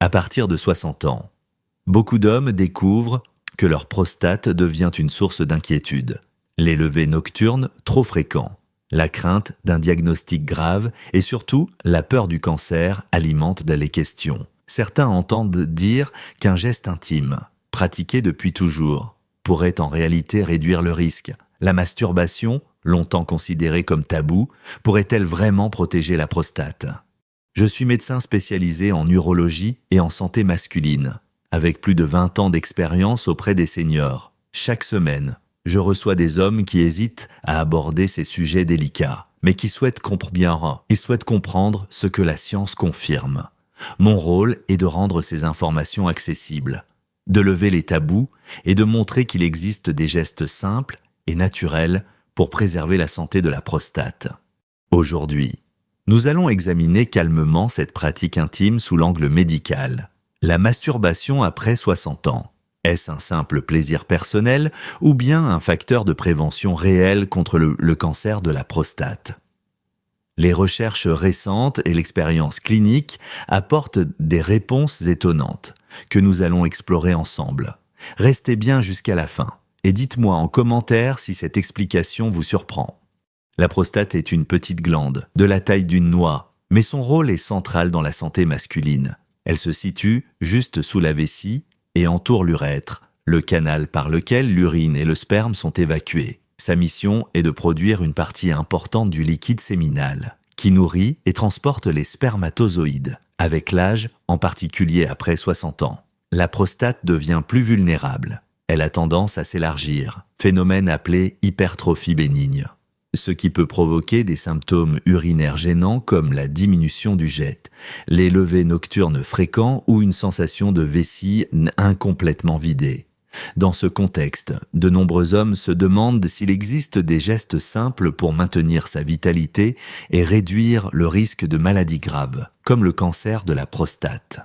À partir de 60 ans, beaucoup d'hommes découvrent que leur prostate devient une source d'inquiétude. Les levées nocturnes trop fréquents, la crainte d'un diagnostic grave et surtout la peur du cancer alimentent les questions. Certains entendent dire qu'un geste intime, pratiqué depuis toujours, pourrait en réalité réduire le risque. La masturbation, longtemps considérée comme tabou, pourrait-elle vraiment protéger la prostate ? Je suis médecin spécialisé en urologie et en santé masculine, avec plus de 20 ans d'expérience auprès des seniors. Chaque semaine, je reçois des hommes qui hésitent à aborder ces sujets délicats, mais qui souhaitent comprendre ce que la science confirme. Mon rôle est de rendre ces informations accessibles, de lever les tabous et de montrer qu'il existe des gestes simples et naturels pour préserver la santé de la prostate. Aujourd'hui, nous allons examiner calmement cette pratique intime sous l'angle médical. La masturbation après 60 ans. Est-ce un simple plaisir personnel ou bien un facteur de prévention réel contre le cancer de la prostate ? Les recherches récentes et l'expérience clinique apportent des réponses étonnantes que nous allons explorer ensemble. Restez bien jusqu'à la fin et dites-moi en commentaire si cette explication vous surprend. La prostate est une petite glande, de la taille d'une noix, mais son rôle est central dans la santé masculine. Elle se situe juste sous la vessie et entoure l'urètre, le canal par lequel l'urine et le sperme sont évacués. Sa mission est de produire une partie importante du liquide séminal, qui nourrit et transporte les spermatozoïdes. Avec l'âge, en particulier après 60 ans, la prostate devient plus vulnérable. Elle a tendance à s'élargir, phénomène appelé hypertrophie bénigne, ce qui peut provoquer des symptômes urinaires gênants comme la diminution du jet, les levées nocturnes fréquents ou une sensation de vessie incomplètement vidée. Dans ce contexte, de nombreux hommes se demandent s'il existe des gestes simples pour maintenir sa vitalité et réduire le risque de maladies graves, comme le cancer de la prostate.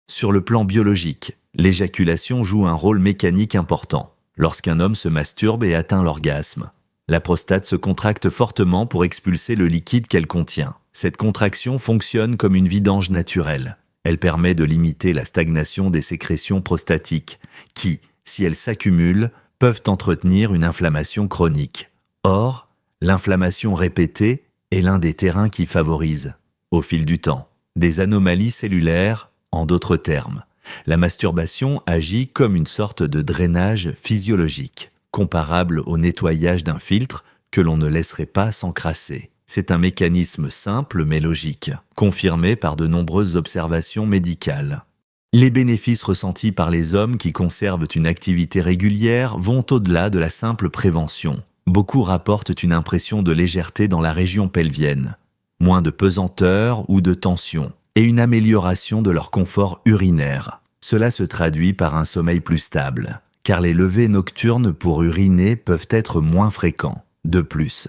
Sur le plan biologique, l'éjaculation joue un rôle mécanique important. Lorsqu'un homme se masturbe et atteint l'orgasme, la prostate se contracte fortement pour expulser le liquide qu'elle contient. Cette contraction fonctionne comme une vidange naturelle. Elle permet de limiter la stagnation des sécrétions prostatiques, qui, si elles s'accumulent, peuvent entretenir une inflammation chronique. Or, l'inflammation répétée est l'un des terrains qui favorise, au fil du temps, des anomalies cellulaires. En d'autres termes, la masturbation agit comme une sorte de drainage physiologique, comparable au nettoyage d'un filtre que l'on ne laisserait pas s'encrasser. C'est un mécanisme simple mais logique, confirmé par de nombreuses observations médicales. Les bénéfices ressentis par les hommes qui conservent une activité régulière vont au-delà de la simple prévention. Beaucoup rapportent une impression de légèreté dans la région pelvienne, moins de pesanteur ou de tension, et une amélioration de leur confort urinaire. Cela se traduit par un sommeil plus stable, car les levées nocturnes pour uriner peuvent être moins fréquents. De plus,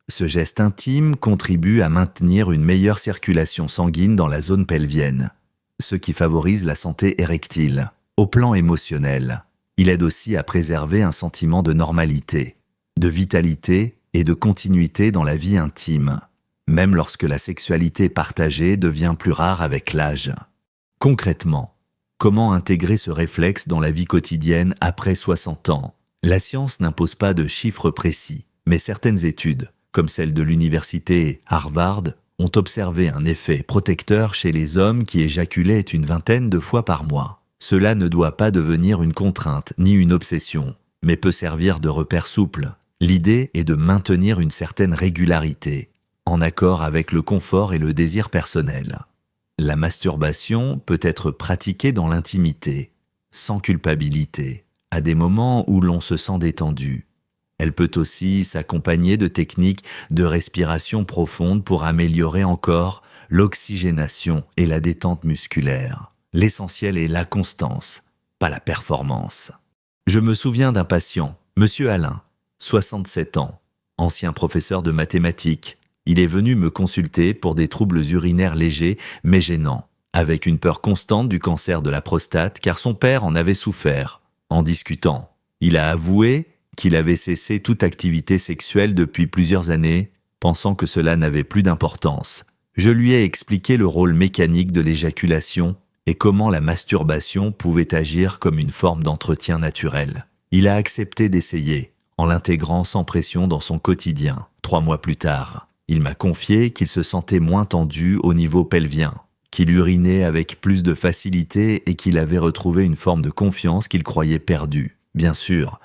ce geste intime contribue à maintenir une meilleure circulation sanguine dans la zone pelvienne, ce qui favorise la santé érectile. Au plan émotionnel, il aide aussi à préserver un sentiment de normalité, de vitalité et de continuité dans la vie intime, même lorsque la sexualité partagée devient plus rare avec l'âge. Concrètement, comment intégrer ce réflexe dans la vie quotidienne après 60 ans ? La science n'impose pas de chiffres précis, mais certaines études, comme celle de l'université Harvard, ont observé un effet protecteur chez les hommes qui éjaculaient une vingtaine de fois par mois. Cela ne doit pas devenir une contrainte ni une obsession, mais peut servir de repère souple. L'idée est de maintenir une certaine régularité, en accord avec le confort et le désir personnel. La masturbation peut être pratiquée dans l'intimité, sans culpabilité, à des moments où l'on se sent détendu. Elle peut aussi s'accompagner de techniques de respiration profonde pour améliorer encore l'oxygénation et la détente musculaire. L'essentiel est la constance, pas la performance. Je me souviens d'un patient, Monsieur Alain, 67 ans, ancien professeur de mathématiques. Il est venu me consulter pour des troubles urinaires légers mais gênants, avec une peur constante du cancer de la prostate car son père en avait souffert. En discutant, il a avoué qu'il avait cessé toute activité sexuelle depuis plusieurs années, pensant que cela n'avait plus d'importance. Je lui ai expliqué le rôle mécanique de l'éjaculation et comment la masturbation pouvait agir comme une forme d'entretien naturel. Il a accepté d'essayer, en l'intégrant sans pression dans son quotidien. 3 mois plus tard, il m'a confié qu'il se sentait moins tendu au niveau pelvien, qu'il urinait avec plus de facilité et qu'il avait retrouvé une forme de confiance qu'il croyait perdue. Bien sûr,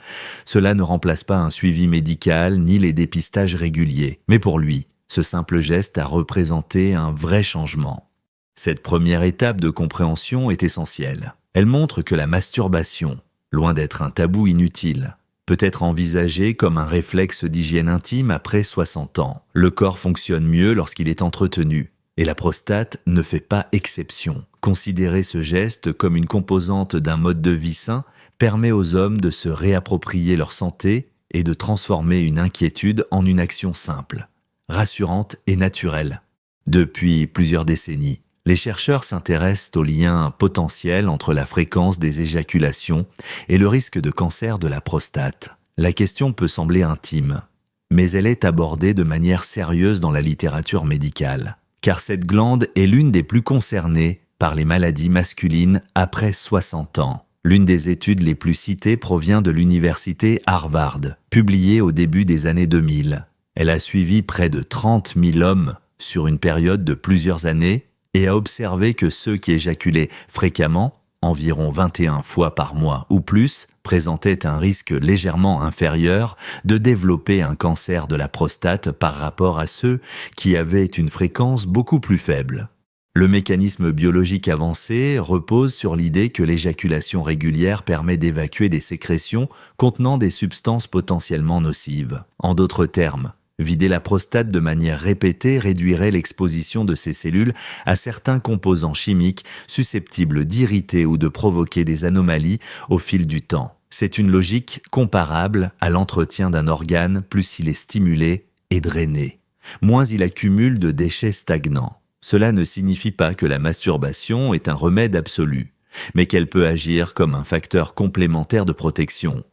cela ne remplace pas un suivi médical ni les dépistages réguliers, mais pour lui, ce simple geste a représenté un vrai changement. Cette première étape de compréhension est essentielle. Elle montre que la masturbation, loin d'être un tabou inutile, peut être envisagée comme un réflexe d'hygiène intime après 60 ans. Le corps fonctionne mieux lorsqu'il est entretenu, et la prostate ne fait pas exception. Considérer ce geste comme une composante d'un mode de vie sain permet aux hommes de se réapproprier leur santé et de transformer une inquiétude en une action simple, rassurante et naturelle. Depuis plusieurs décennies, les chercheurs s'intéressent au lien potentiel entre la fréquence des éjaculations et le risque de cancer de la prostate. La question peut sembler intime, mais elle est abordée de manière sérieuse dans la littérature médicale, car cette glande est l'une des plus concernées par les maladies masculines après 60 ans. L'une des études les plus citées provient de l'université Harvard, publiée au début des années 2000. Elle a suivi près de 30 000 hommes sur une période de plusieurs années et a observé que ceux qui éjaculaient fréquemment, environ 21 fois par mois ou plus, présentaient un risque légèrement inférieur de développer un cancer de la prostate par rapport à ceux qui avaient une fréquence beaucoup plus faible. Le mécanisme biologique avancé repose sur l'idée que l'éjaculation régulière permet d'évacuer des sécrétions contenant des substances potentiellement nocives. En d'autres termes, vider la prostate de manière répétée réduirait l'exposition de ces cellules à certains composants chimiques susceptibles d'irriter ou de provoquer des anomalies au fil du temps. C'est une logique comparable à l'entretien d'un organe, plus il est stimulé et drainé, moins il accumule de déchets stagnants. Cela ne signifie pas que la masturbation est un remède absolu, mais qu'elle peut agir comme un facteur complémentaire de protection.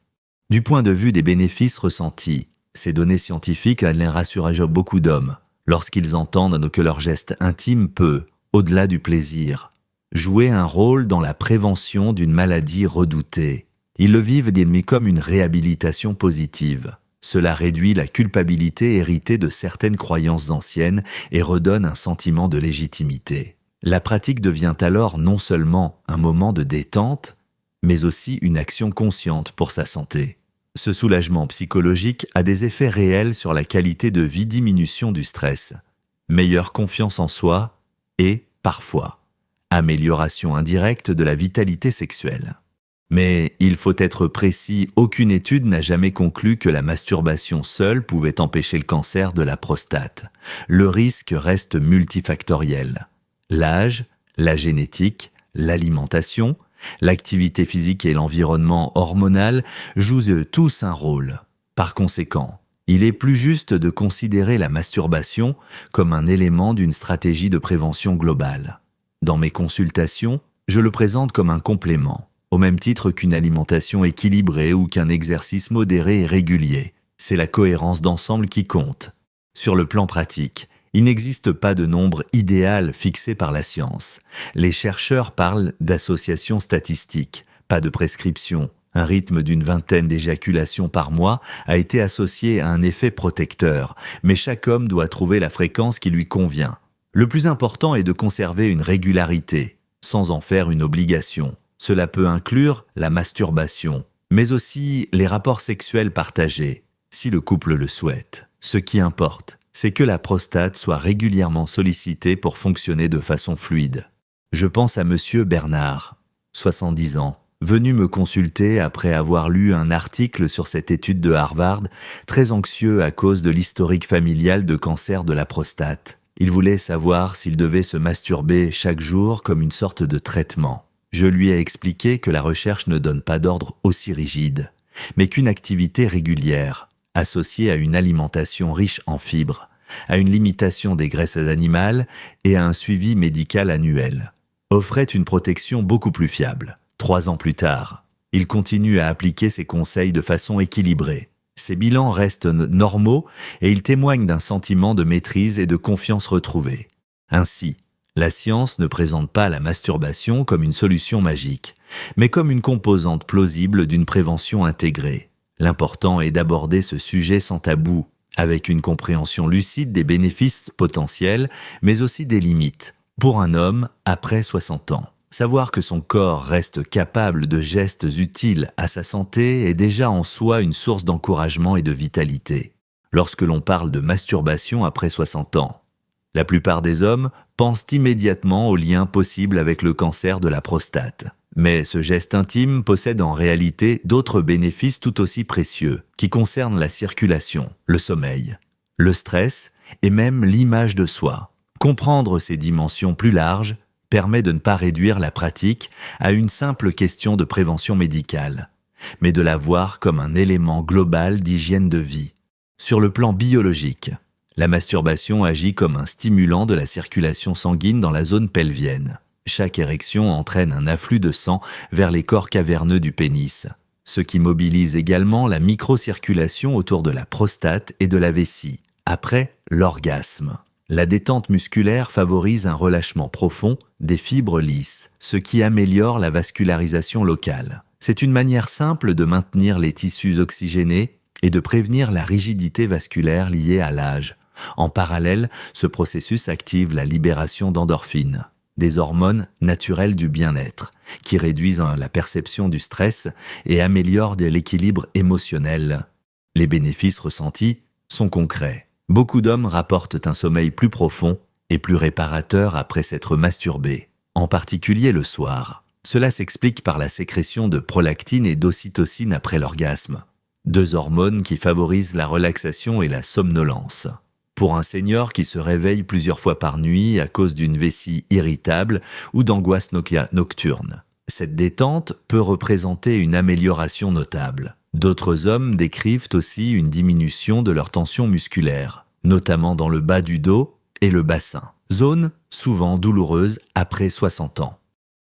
Du point de vue des bénéfices ressentis, ces données scientifiques allaient rassurer beaucoup d'hommes lorsqu'ils entendent que leur geste intime peut, au-delà du plaisir, jouer un rôle dans la prévention d'une maladie redoutée. Ils le vivent comme une réhabilitation positive. Cela réduit la culpabilité héritée de certaines croyances anciennes et redonne un sentiment de légitimité. La pratique devient alors non seulement un moment de détente, mais aussi une action consciente pour sa santé. Ce soulagement psychologique a des effets réels sur la qualité de vie, diminution du stress, meilleure confiance en soi et, parfois, amélioration indirecte de la vitalité sexuelle. Mais il faut être précis, aucune étude n'a jamais conclu que la masturbation seule pouvait empêcher le cancer de la prostate. Le risque reste multifactoriel. L'âge, la génétique, l'alimentation, l'activité physique et l'environnement hormonal jouent tous un rôle. Par conséquent, il est plus juste de considérer la masturbation comme un élément d'une stratégie de prévention globale. Dans mes consultations, je le présente comme un complément, au même titre qu'une alimentation équilibrée ou qu'un exercice modéré et régulier. C'est la cohérence d'ensemble qui compte. Sur le plan pratique, il n'existe pas de nombre idéal fixé par la science. Les chercheurs parlent d'associations statistiques, pas de prescription. Un rythme d'une 20aine d'éjaculations par mois a été associé à un effet protecteur, mais chaque homme doit trouver la fréquence qui lui convient. Le plus important est de conserver une régularité, sans en faire une obligation. Cela peut inclure la masturbation, mais aussi les rapports sexuels partagés, si le couple le souhaite. Ce qui importe, c'est que la prostate soit régulièrement sollicitée pour fonctionner de façon fluide. Je pense à Monsieur Bernard, 70 ans, venu me consulter après avoir lu un article sur cette étude de Harvard, très anxieux à cause de l'historique familial de cancer de la prostate. Il voulait savoir s'il devait se masturber chaque jour comme une sorte de traitement. Je lui ai expliqué que la recherche ne donne pas d'ordre aussi rigide, mais qu'une activité régulière, associée à une alimentation riche en fibres, à une limitation des graisses animales et à un suivi médical annuel, offrait une protection beaucoup plus fiable. 3 ans plus tard, il continue à appliquer ses conseils de façon équilibrée. Ses bilans restent normaux et il témoigne d'un sentiment de maîtrise et de confiance retrouvée. Ainsi, La science ne présente pas la masturbation comme une solution magique, mais comme une composante plausible d'une prévention intégrée. L'important est d'aborder ce sujet sans tabou, avec une compréhension lucide des bénéfices potentiels, mais aussi des limites. Pour un homme, après 60 ans, savoir que son corps reste capable de gestes utiles à sa santé est déjà en soi une source d'encouragement et de vitalité. Lorsque l'on parle de masturbation après 60 ans, la plupart des hommes pensent immédiatement au lien possible avec le cancer de la prostate. Mais ce geste intime possède en réalité d'autres bénéfices tout aussi précieux, qui concernent la circulation, le sommeil, le stress et même l'image de soi. Comprendre ces dimensions plus larges permet de ne pas réduire la pratique à une simple question de prévention médicale, mais de la voir comme un élément global d'hygiène de vie. Sur le plan biologique, la masturbation agit comme un stimulant de la circulation sanguine dans la zone pelvienne. Chaque érection entraîne un afflux de sang vers les corps caverneux du pénis, ce qui mobilise également la microcirculation autour de la prostate et de la vessie. Après, l'orgasme. La détente musculaire favorise un relâchement profond des fibres lisses, ce qui améliore la vascularisation locale. C'est une manière simple de maintenir les tissus oxygénés et de prévenir la rigidité vasculaire liée à l'âge. En parallèle, ce processus active la libération d'endorphines, des hormones naturelles du bien-être, qui réduisent la perception du stress et améliorent l'équilibre émotionnel. Les bénéfices ressentis sont concrets. Beaucoup d'hommes rapportent un sommeil plus profond et plus réparateur après s'être masturbés, en particulier le soir. Cela s'explique par la sécrétion de prolactine et d'ocytocine après l'orgasme, deux hormones qui favorisent la relaxation et la somnolence. Pour un senior qui se réveille plusieurs fois par nuit à cause d'une vessie irritable ou d'angoisse nocturne, cette détente peut représenter une amélioration notable. D'autres hommes décrivent aussi une diminution de leur tension musculaire, notamment dans le bas du dos et le bassin, zone souvent douloureuse après 60 ans.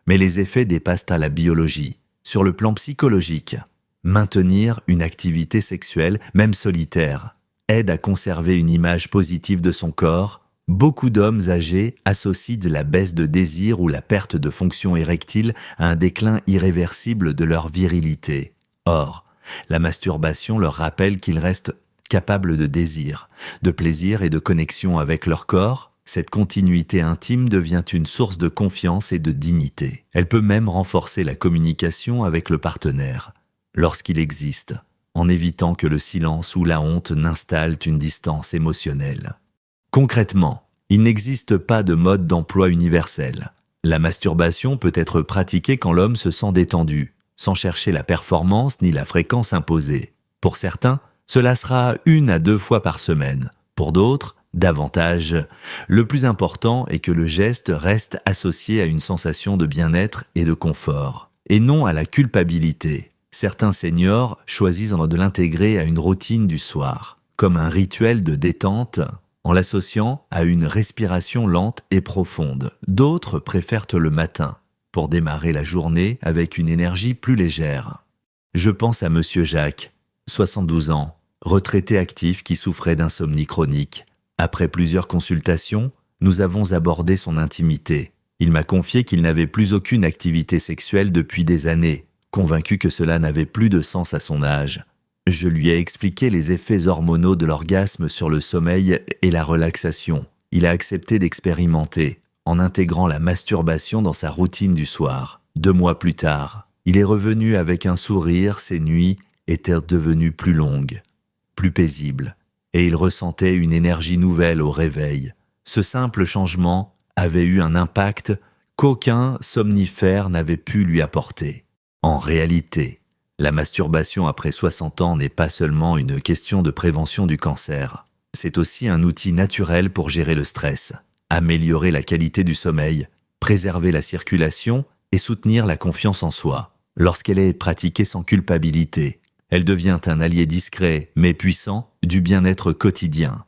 Mais les effets dépassent à la biologie. Sur le plan psychologique, maintenir une activité sexuelle, même solitaire, aide à conserver une image positive de son corps. Beaucoup d'hommes âgés associent la baisse de désir ou la perte de fonction érectile à un déclin irréversible de leur virilité. Or, la masturbation leur rappelle qu'ils restent capables de désir, de plaisir et de connexion avec leur corps. Cette continuité intime devient une source de confiance et de dignité. Elle peut même renforcer la communication avec le partenaire, lorsqu'il existe, en évitant que le silence ou la honte n'installent une distance émotionnelle. Concrètement, il n'existe pas de mode d'emploi universel. La masturbation peut être pratiquée quand l'homme se sent détendu, sans chercher la performance ni la fréquence imposée. Pour certains, cela sera 1 à 2 fois par semaine. Pour d'autres, davantage. Le plus important est que le geste reste associé à une sensation de bien-être et de confort, et non à la culpabilité. Certains seniors choisissent de l'intégrer à une routine du soir, comme un rituel de détente, en l'associant à une respiration lente et profonde. D'autres préfèrent le matin, pour démarrer la journée avec une énergie plus légère. Je pense à Monsieur Jacques, 72 ans, retraité actif qui souffrait d'insomnie chronique. Après plusieurs consultations, nous avons abordé son intimité. Il m'a confié qu'il n'avait plus aucune activité sexuelle depuis des années, convaincu que cela n'avait plus de sens à son âge. Je lui ai expliqué les effets hormonaux de l'orgasme sur le sommeil et la relaxation. Il a accepté d'expérimenter, en intégrant la masturbation dans sa routine du soir. 2 mois plus tard, il est revenu avec un sourire, ses nuits étaient devenues plus longues, plus paisibles, et il ressentait une énergie nouvelle au réveil. Ce simple changement avait eu un impact qu'aucun somnifère n'avait pu lui apporter. En réalité, la masturbation après 60 ans n'est pas seulement une question de prévention du cancer. C'est aussi un outil naturel pour gérer le stress, améliorer la qualité du sommeil, préserver la circulation et soutenir la confiance en soi. Lorsqu'elle est pratiquée sans culpabilité, elle devient un allié discret mais puissant du bien-être quotidien.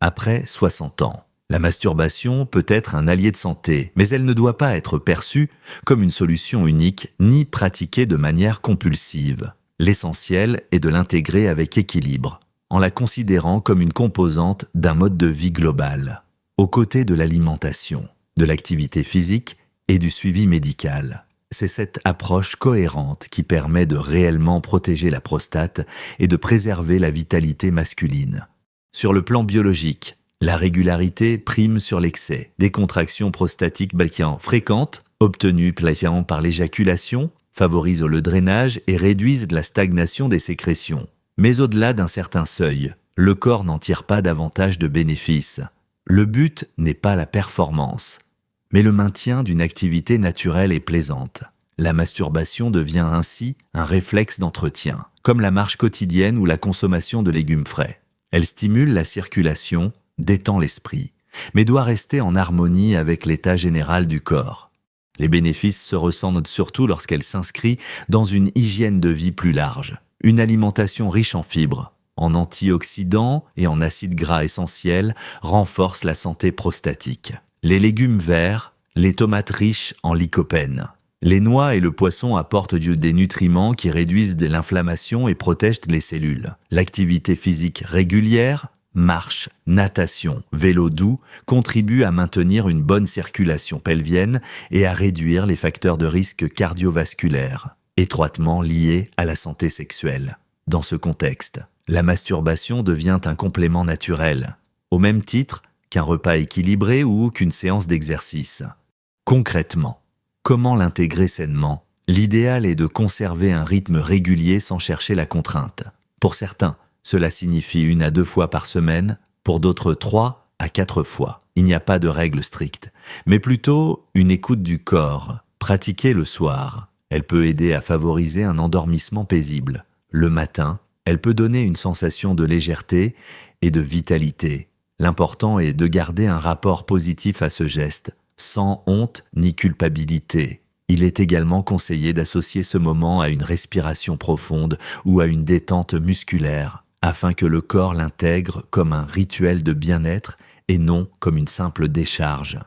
Après 60 ans, la masturbation peut être un allié de santé, mais elle ne doit pas être perçue comme une solution unique ni pratiquée de manière compulsive. L'essentiel est de l'intégrer avec équilibre, en la considérant comme une composante d'un mode de vie global. Aux côtés de l'alimentation, de l'activité physique et du suivi médical. C'est cette approche cohérente qui permet de réellement protéger la prostate et de préserver la vitalité masculine. Sur le plan biologique, la régularité prime sur l'excès. Des contractions prostatiques fréquentes, obtenues par l'éjaculation, favorisent le drainage et réduisent la stagnation des sécrétions. Mais au-delà d'un certain seuil, le corps n'en tire pas davantage de bénéfices. Le but n'est pas la performance, mais le maintien d'une activité naturelle et plaisante. La masturbation devient ainsi un réflexe d'entretien, comme la marche quotidienne ou la consommation de légumes frais. Elle stimule la circulation, détend l'esprit, mais doit rester en harmonie avec l'état général du corps. Les bénéfices se ressentent surtout lorsqu'elle s'inscrit dans une hygiène de vie plus large. Une alimentation riche en fibres, en antioxydants et en acides gras essentiels renforce la santé prostatique. Les légumes verts, les tomates riches en lycopène. Les noix et le poisson apportent des nutriments qui réduisent l'inflammation et protègent les cellules. L'activité physique régulière, marche, natation, vélo doux, contribuent à maintenir une bonne circulation pelvienne et à réduire les facteurs de risque cardiovasculaires, étroitement liés à la santé sexuelle. Dans ce contexte, la masturbation devient un complément naturel, au même titre qu'un repas équilibré ou qu'une séance d'exercice. Concrètement, comment l'intégrer sainement? L'idéal est de conserver un rythme régulier sans chercher la contrainte. Pour certains, cela signifie 1 à 2 fois par semaine, pour d'autres 3 à 4 fois. Il n'y a pas de règle stricte, mais plutôt une écoute du corps, pratiquée le soir. Elle peut aider à favoriser un endormissement paisible. Le matin, elle peut donner une sensation de légèreté et de vitalité. L'important est de garder un rapport positif à ce geste, sans honte ni culpabilité. Il est également conseillé d'associer ce moment à une respiration profonde ou à une détente musculaire, afin que le corps l'intègre comme un rituel de bien-être et non comme une simple décharge.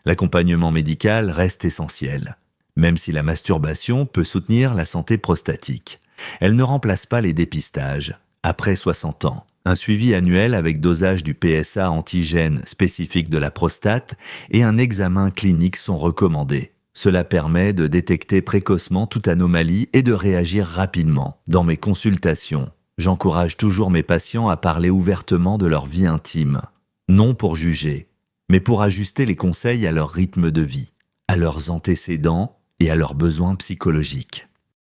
L'accompagnement médical reste essentiel, même si la masturbation peut soutenir la santé prostatique. Elle ne remplace pas les dépistages. Après 60 ans, un suivi annuel avec dosage du PSA antigène spécifique de la prostate et un examen clinique sont recommandés. Cela permet de détecter précocement toute anomalie et de réagir rapidement. Dans mes consultations, j'encourage toujours mes patients à parler ouvertement de leur vie intime. Non pour juger, mais pour ajuster les conseils à leur rythme de vie, à leurs antécédents et à leurs besoins psychologiques.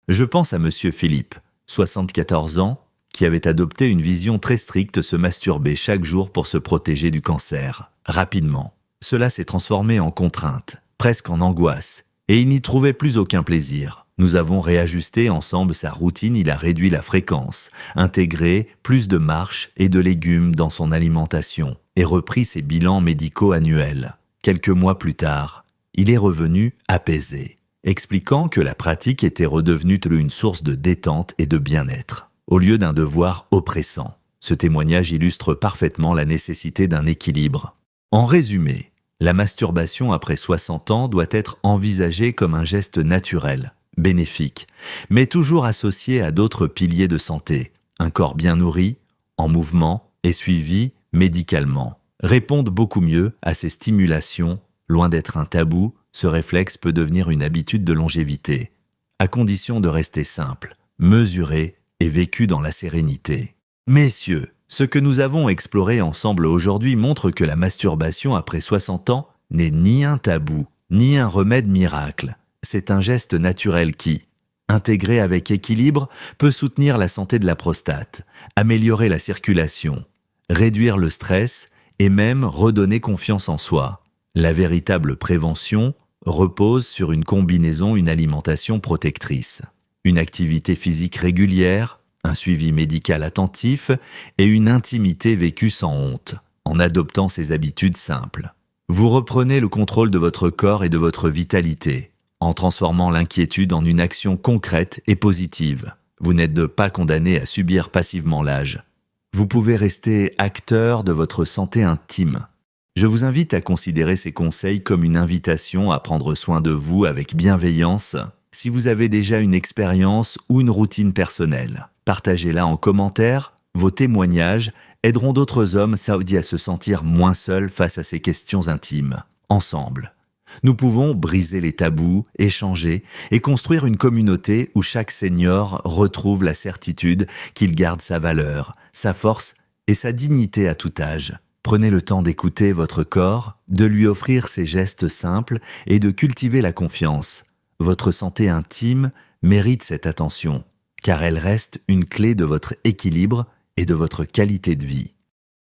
Je pense à Monsieur Philippe, 74 ans, qui avait adopté une vision très stricte, se masturber chaque jour pour se protéger du cancer. Rapidement, cela s'est transformé en contrainte, presque en angoisse, et il n'y trouvait plus aucun plaisir. Nous avons réajusté ensemble sa routine, il a réduit la fréquence, intégré plus de marches et de légumes dans son alimentation, et repris ses bilans médicaux annuels. Quelques mois plus tard, il est revenu apaisé, expliquant que la pratique était redevenue une source de détente et de bien-être, au lieu d'un devoir oppressant. Ce témoignage illustre parfaitement la nécessité d'un équilibre. En résumé, la masturbation après 60 ans doit être envisagée comme un geste naturel, bénéfique, mais toujours associé à d'autres piliers de santé. Un corps bien nourri, en mouvement et suivi médicalement répondent beaucoup mieux à ces stimulations. Loin d'être un tabou, ce réflexe peut devenir une habitude de longévité, à condition de rester simple, mesuré et vécu dans la sérénité. Messieurs, ce que nous avons exploré ensemble aujourd'hui montre que la masturbation après 60 ans n'est ni un tabou, ni un remède miracle. C'est un geste naturel qui, intégré avec équilibre, peut soutenir la santé de la prostate, améliorer la circulation, réduire le stress et même redonner confiance en soi. La véritable prévention repose sur une combinaison, une alimentation protectrice, une activité physique régulière, un suivi médical attentif et une intimité vécue sans honte, en adoptant ces habitudes simples. Vous reprenez le contrôle de votre corps et de votre vitalité, en transformant l'inquiétude en une action concrète et positive. Vous n'êtes pas condamné à subir passivement l'âge. Vous pouvez rester acteur de votre santé intime. Je vous invite à considérer ces conseils comme une invitation à prendre soin de vous avec bienveillance. Si vous avez déjà une expérience ou une routine personnelle, partagez-la en commentaire. Vos témoignages aideront d'autres hommes saoudis à se sentir moins seuls face à ces questions intimes. Ensemble, Nous pouvons briser les tabous, échanger et construire une communauté où chaque senior retrouve la certitude qu'il garde sa valeur, sa force et sa dignité à tout âge. Prenez le temps d'écouter votre corps, de lui offrir ces gestes simples et de cultiver la confiance. Votre santé intime mérite cette attention, car elle reste une clé de votre équilibre et de votre qualité de vie.